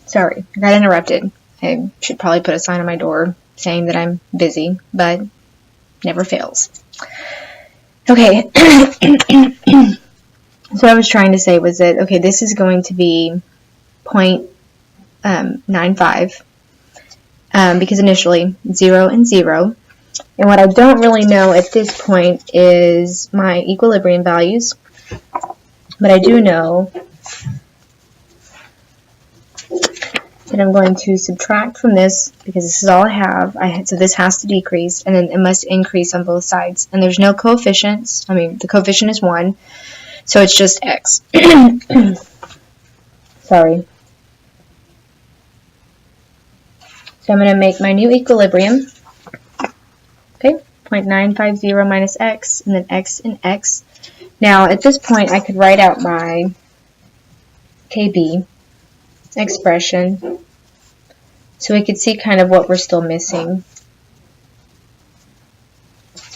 Sorry, I got interrupted. I should probably put a sign on my door saying that I'm busy, but never fails. Okay, so what I was trying to say was that, okay, this is going to be 0.95, because initially 0 and 0. And what I don't really know at this point is my equilibrium values, but I do know that I'm going to subtract from this because this is all I have. So this has to decrease, and then it must increase on both sides. And there's no coefficients. I mean, the coefficient is 1, so it's just x. Sorry. So I'm going to make my new equilibrium. Okay, 0.950 minus x, and then x and x. Now, at this point, I could write out my KB expression so we could see kind of what we're still missing.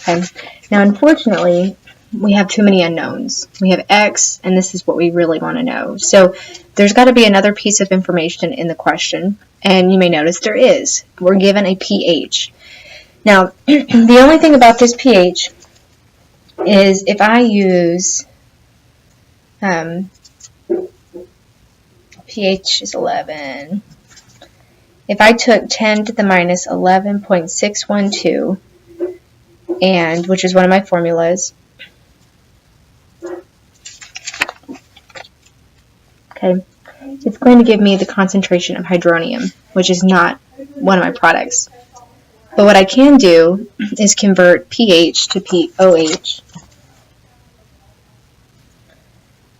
Okay. Now, unfortunately, we have too many unknowns. We have x, and this is what we really want to know. So there's got to be another piece of information in the question, and you may notice there is. We're given a pH. Now, the only thing about this pH is if I use pH is 11. If I took 10 to the minus 11.612, and which is one of my formulas, okay, it's going to give me the concentration of hydronium, which is not one of my products. But what I can do is convert pH to pOH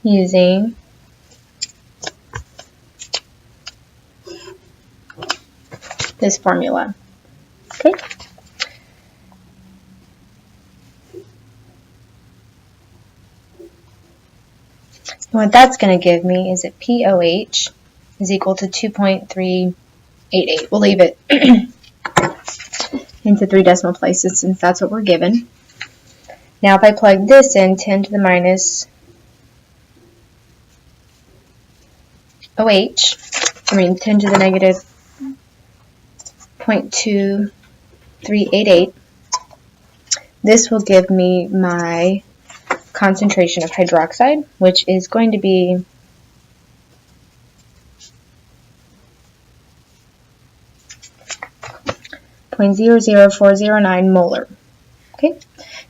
using this formula. Okay. And what that's going to give me is that pOH is equal to 2.388. We'll leave it into 3 decimal places since that's what we're given. Now if I plug this in, 10 to the minus 10 to the negative 0.2388, this will give me my concentration of hydroxide, which is going to be 0.00409 molar. Okay,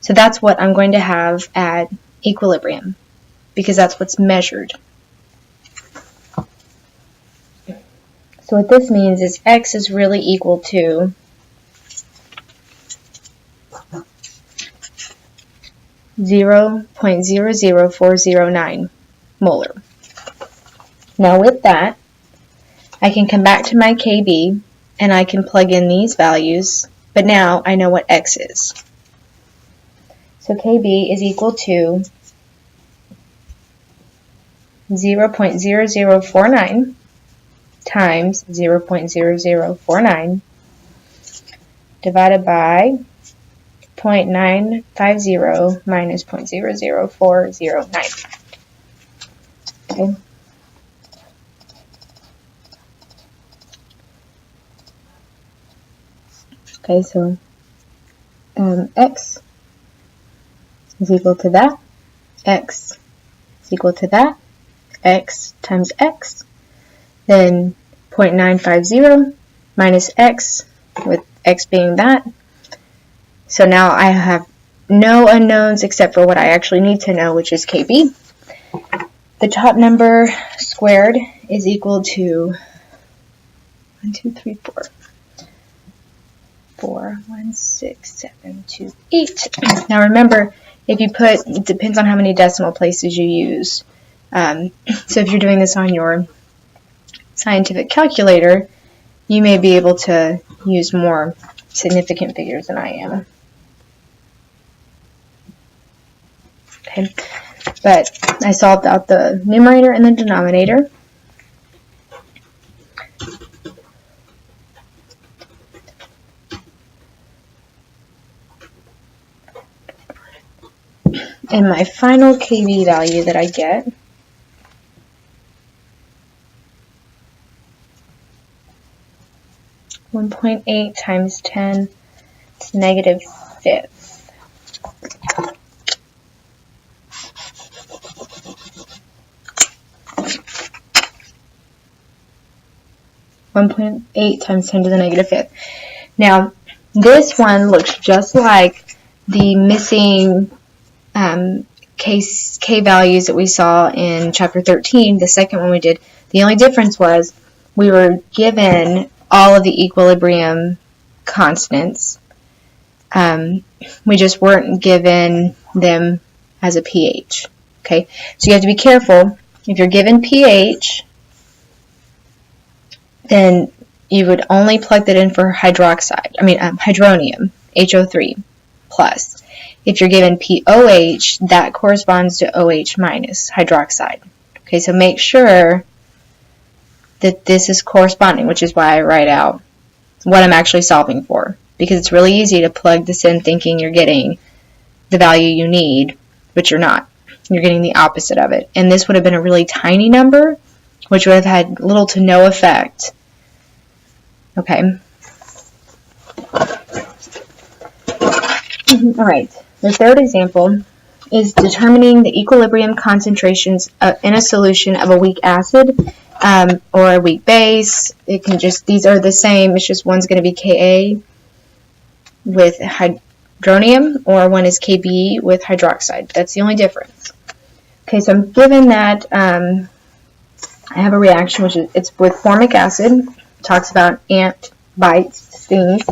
so that's what I'm going to have at equilibrium because that's what's measured. So what this means is x is really equal to 0.00409 molar. Now with that, I can come back to my KB and I can plug in these values, but now I know what x is. So KB is equal to 0.0049 times 0.0049 divided by 0.950 minus 0.00409. Okay. Okay, so x is equal to that, x is equal to that, x times x, then 0.950 minus x, with x being that. So now I have no unknowns except for what I actually need to know, which is KB. The top number squared is equal to 1, 6, 7, 2, 8. Now remember, if you put, it depends on how many decimal places you use. So if you're doing this on your scientific calculator, you may be able to use more significant figures than I am. Okay, but I solved out the numerator and the denominator. And my final KB value that I get 1.8 times 10 to the negative fifth. (1.8 times 10 to the negative fifth). Now, this one looks just like the missing K values that we saw in chapter 13, the second one we did. The only difference was we were given all of the equilibrium constants. We just weren't given them as a pH. Okay, so you have to be careful. If you're given pH, then you would only plug that in for hydronium, HO3 plus. If you're given POH, that corresponds to OH minus, hydroxide. Okay, so make sure that this is corresponding, which is why I write out what I'm actually solving for. Because it's really easy to plug this in thinking you're getting the value you need, but you're not. You're getting the opposite of it. And this would have been a really tiny number, which would have had little to no effect. Okay. All right. The third example is determining the equilibrium concentrations in a solution of a weak acid or a weak base. It can just, these are the same, it's just one's going to be Ka with hydronium or one is Kb with hydroxide. That's the only difference. Okay, so I'm given that I have a reaction, which is it's with formic acid. It talks about ant bites, stings,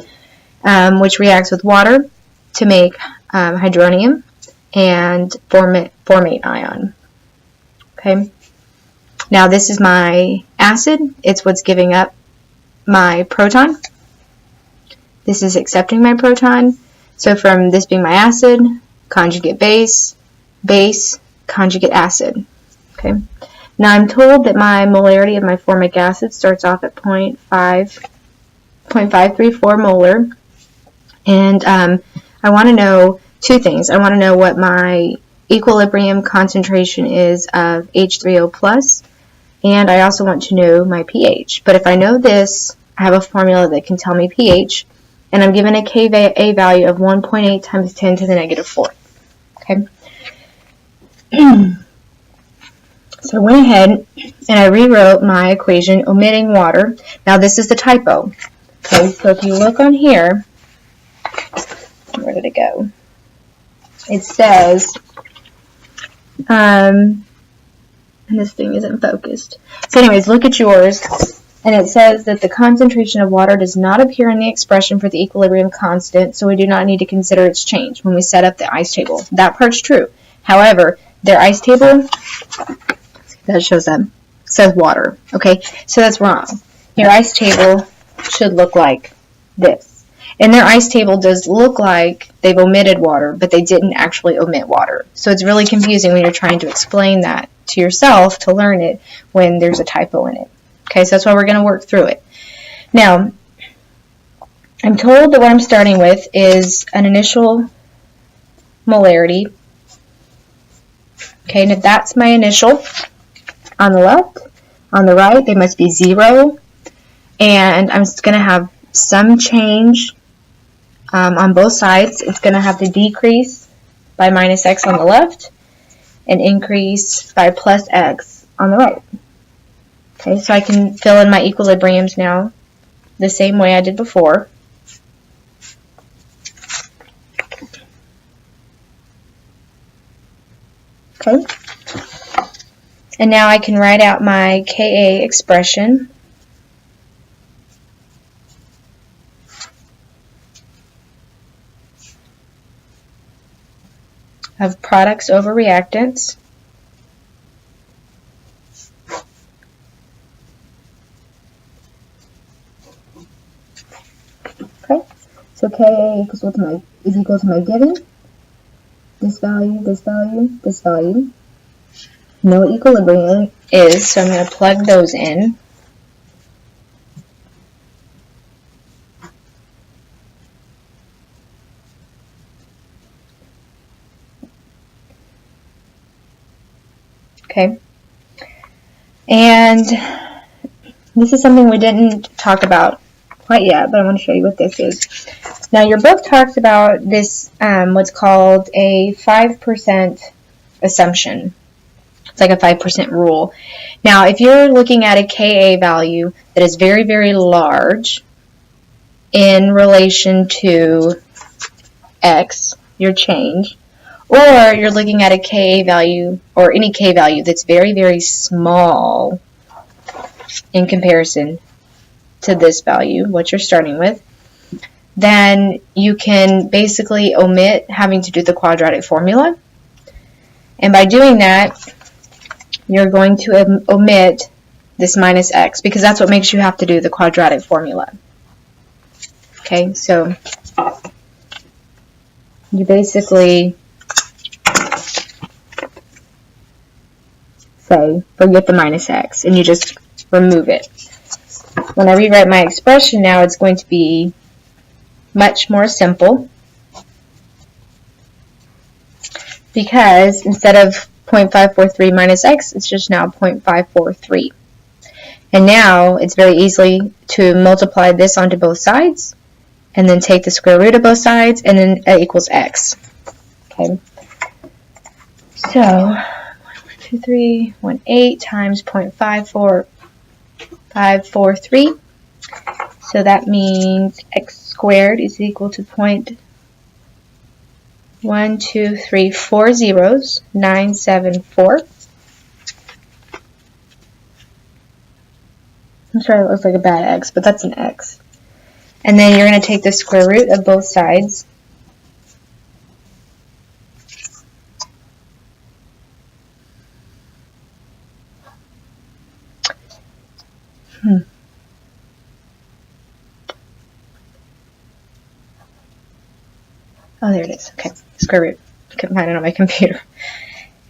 which reacts with water to make hydronium and formate ion. Okay. Now this is my acid. It's what's giving up my proton. This is accepting my proton. So from this being my acid, conjugate base, base, conjugate acid. Okay. Now I'm told that my molarity of my formic acid starts off at 0.534 molar. And I want to know two things. I want to know what my equilibrium concentration is of H3O plus, and I also want to know my pH. But if I know this, I have a formula that can tell me pH, and I'm given a Ka value of 1.8 times 10 to the negative fourth. Okay. So I went ahead and I rewrote my equation omitting water. Now this is the typo. Okay, so if you look on here, where did it go? It says, and this thing isn't focused. So anyways, look at yours, and it says that the concentration of water does not appear in the expression for the equilibrium constant, so we do not need to consider its change when we set up the ice table. That part's true. However, their ice table, that shows up, says water. Okay, so that's wrong. Your ice table should look like this. And their ice table does look like they've omitted water, but they didn't actually omit water. So it's really confusing when you're trying to explain that to yourself to learn it when there's a typo in it. Okay, so that's why we're going to work through it. Now, I'm told that what I'm starting with is an initial molarity. Okay, and if that's my initial on the left, on the right, they must be 0. And I'm going to have some change on both sides. It's going to have to decrease by minus x on the left and increase by plus x on the right. Okay, so I can fill in my equilibriums now the same way I did before. Okay, and now I can write out my Ka expression. Of products over reactants. Okay, so Ka is equal to my given, this value, this value, this value. Know what equilibrium is, so I'm going to plug those in. Okay, and this is something we didn't talk about quite yet, but I want to show you what this is. Now, your book talks about this, what's called a 5% assumption. It's like a 5% rule. Now, if you're looking at a Ka value that is very, very large in relation to X, your change, or you're looking at a Ka value, or any K value that's very, very small in comparison to this value, what you're starting with, then you can basically omit having to do the quadratic formula. And by doing that, you're going to omit this minus x, because that's what makes you have to do the quadratic formula. Okay, so you basically say, forget the minus x, and you just remove it. When I rewrite my expression now, it's going to be much more simple, because instead of 0.543 minus x, it's just now 0.543. And now it's very easy to multiply this onto both sides, and then take the square root of both sides, and then that equals x. Okay. So 12318 times 0.543. So that means x squared is equal to 0.12340,974. I'm sorry, that looks like a bad x, but that's an x. And then you're going to take the square root of both sides. Oh, there it is. Okay, square root. I couldn't find it on my computer.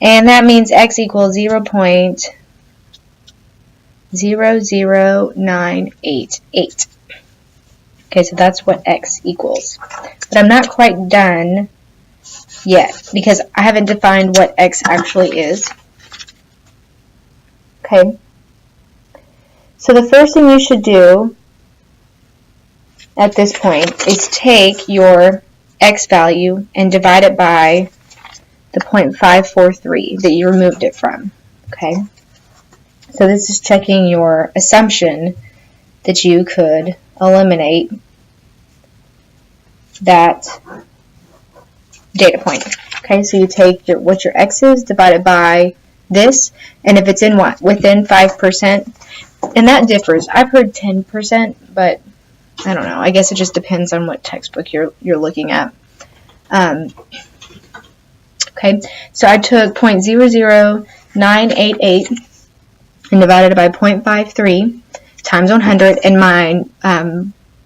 And that means x equals 0.00988. Okay, so that's what x equals. But I'm not quite done yet, because I haven't defined what x actually is. Okay. So the first thing you should do at this point is take your x value and divide it by the 0.543 that you removed it from. Okay. So this is checking your assumption that you could eliminate that data point. Okay, so you take what your x is, divided by this, and if it's in within 5%, and that differs. I've heard 10%, but I don't know. I guess it just depends on what textbook you're looking at. Okay, so I took 0.00988 and divided it by 0.53 times 100, and my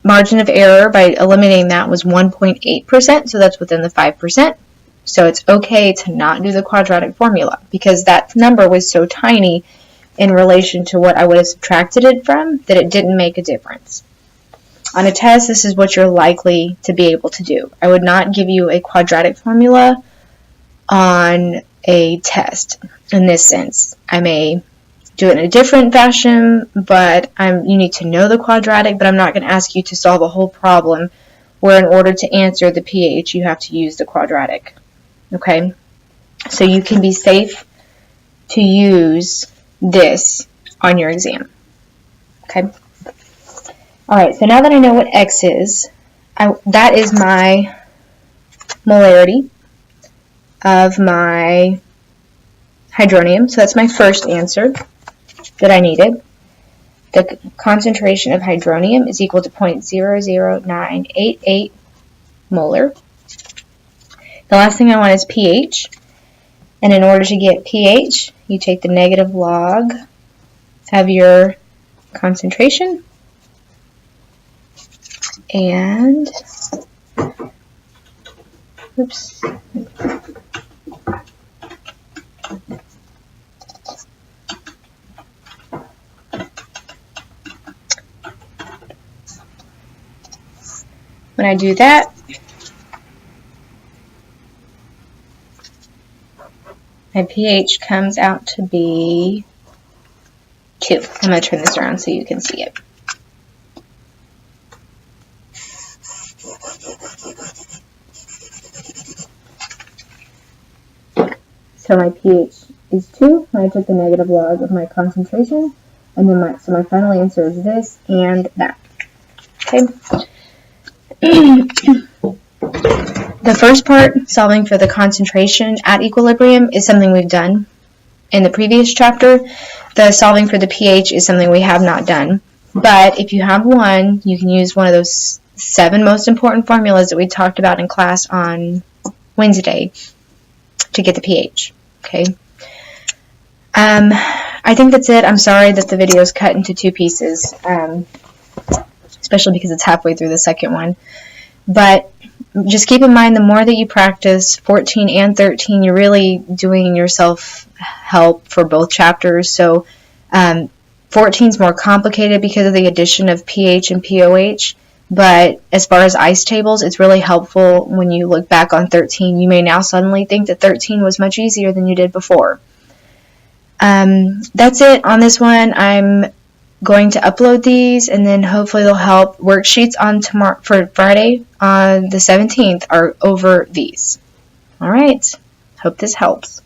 margin of error by eliminating that was 1.8%, so that's within the 5%. So it's okay to not do the quadratic formula, because that number was so tiny in relation to what I would have subtracted it from that it didn't make a difference. On a test, this is what you're likely to be able to do. I would not give you a quadratic formula on a test in this sense. I may do it in a different fashion, but you need to know the quadratic, but I'm not going to ask you to solve a whole problem where in order to answer the pH, you have to use the quadratic. Okay? So you can be safe to use this on your exam. Okay? Alright, so now that I know what x is, that is my molarity of my hydronium. So that's my first answer that I needed. The concentration of hydronium is equal to 0.00988 molar. The last thing I want is pH. And in order to get pH, you take the negative log of your concentration. And, oops. When I do that, my pH comes out to be 2. I'm going to turn this around so you can see it. So my pH is 2 when I took the negative log of my concentration. And then my final answer is this and that. Okay. The first part, solving for the concentration at equilibrium, is something we've done in the previous chapter. The solving for the pH is something we have not done. But if you have one, you can use one of those 7 most important formulas that we talked about in class on Wednesday to get the pH. Okay. I think that's it. I'm sorry that the video is cut into 2 pieces, especially because it's halfway through the second one. But just keep in mind, the more that you practice 14 and 13, you're really doing yourself help for both chapters. So 14 is more complicated because of the addition of pH and pOH. But as far as ice tables, it's really helpful when you look back on 13. You may now suddenly think that 13 was much easier than you did before. That's it on this one. I'm going to upload these, and then hopefully they'll help. Worksheets on tomorrow for Friday on the 17th are over these. All right. Hope this helps.